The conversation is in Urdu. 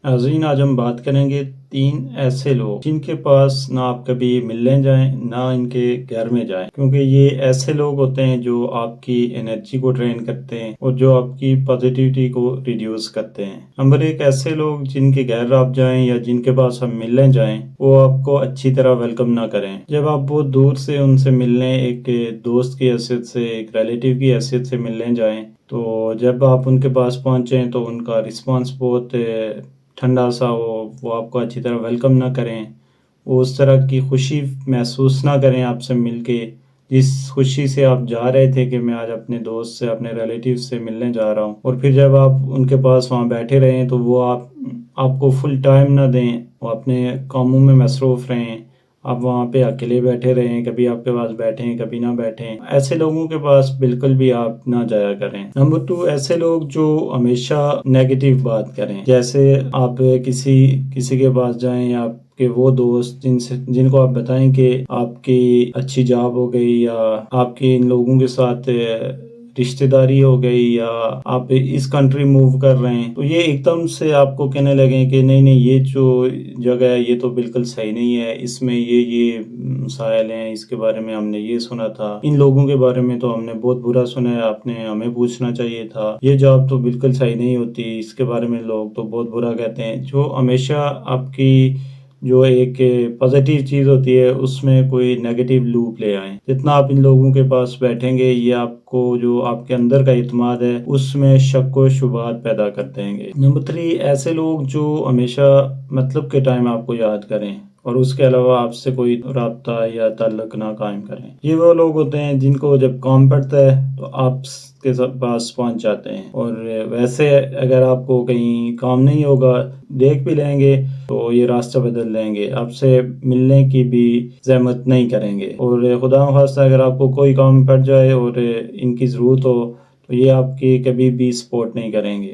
ناظرین، آج ہم بات کریں گے 3 ایسے لوگ جن کے پاس نہ آپ کبھی ملنے جائیں نہ ان کے گھر میں جائیں، کیونکہ یہ ایسے لوگ ہوتے ہیں جو آپ کی انرجی کو ڈرین کرتے ہیں اور جو آپ کی پازیٹیوٹی کو ریڈیوس کرتے ہیں۔ نمبر 1، ایسے لوگ جن کے گھر آپ جائیں یا جن کے پاس آپ ملنے جائیں وہ آپ کو اچھی طرح ویلکم نہ کریں۔ جب آپ بہت دور سے ان سے ملنے، ایک دوست کی حیثیت سے، ایک ریلیٹیو کی حیثیت سے ملنے جائیں، تو جب آپ ان کے پاس پہنچیں تو ان کا رسپانس بہت ٹھنڈا سا ہو، وہ آپ کو اچھی طرح ویلکم نہ کریں، وہ اس طرح کی خوشی محسوس نہ کریں آپ سے مل کے جس خوشی سے آپ جا رہے تھے کہ میں آج اپنے دوست سے، اپنے ریلیٹیو سے ملنے جا رہا ہوں، اور پھر جب آپ ان کے پاس وہاں بیٹھے رہیں تو وہ آپ کو فل ٹائم نہ دیں، وہ اپنے کاموں میں مصروف رہیں، آپ وہاں پہ اکیلے بیٹھے رہیں، کبھی آپ کے پاس بیٹھیں کبھی نہ بیٹھیں۔ ایسے لوگوں کے پاس بالکل بھی آپ نہ جایا کریں۔ نمبر 2، ایسے لوگ جو ہمیشہ نیگیٹو بات کریں، جیسے آپ کسی کے پاس جائیں یا آپ کے وہ دوست جن کو آپ بتائیں کہ آپ کی اچھی جاب ہو گئی یا آپ کی ان لوگوں کے ساتھ رشتہ داری ہو گئی یا آپ اس کنٹری موو کر رہے ہیں، تو یہ ایک دم سے آپ کو کہنے لگیں کہ نہیں یہ جو جگہ ہے یہ تو بالکل صحیح نہیں ہے، اس میں یہ مسائل ہیں، اس کے بارے میں ہم نے یہ سنا تھا، ان لوگوں کے بارے میں تو ہم نے بہت برا سنا ہے، آپ نے ہمیں پوچھنا چاہیے تھا، یہ جاب تو بالکل صحیح نہیں ہوتی، اس کے بارے میں لوگ تو بہت برا کہتے ہیں۔ جو ہمیشہ آپ کی جو ایک پازیٹیو چیز ہوتی ہے اس میں کوئی نیگیٹو لوپ لے آئیں۔ جتنا آپ ان لوگوں کے پاس بیٹھیں گے یہ آپ کو جو آپ کے اندر کا اعتماد ہے اس میں شک و شبہات پیدا کر دیں گے۔ نمبر 3، ایسے لوگ جو ہمیشہ مطلب کے ٹائم آپ کو یاد کریں اور اس کے علاوہ آپ سے کوئی رابطہ یا تعلق نہ قائم کریں۔ یہ وہ لوگ ہوتے ہیں جن کو جب کام پڑتا ہے تو آپ کے پاس پہنچ جاتے ہیں، اور ویسے اگر آپ کو کہیں کام نہیں ہوگا دیکھ بھی لیں گے تو یہ راستہ بدل لیں گے، آپ سے ملنے کی بھی زحمت نہیں کریں گے، اور خدا نخواستہ اگر آپ کو کوئی کام پڑ جائے اور ان کی ضرورت ہو تو یہ آپ کی کبھی بھی سپورٹ نہیں کریں گے۔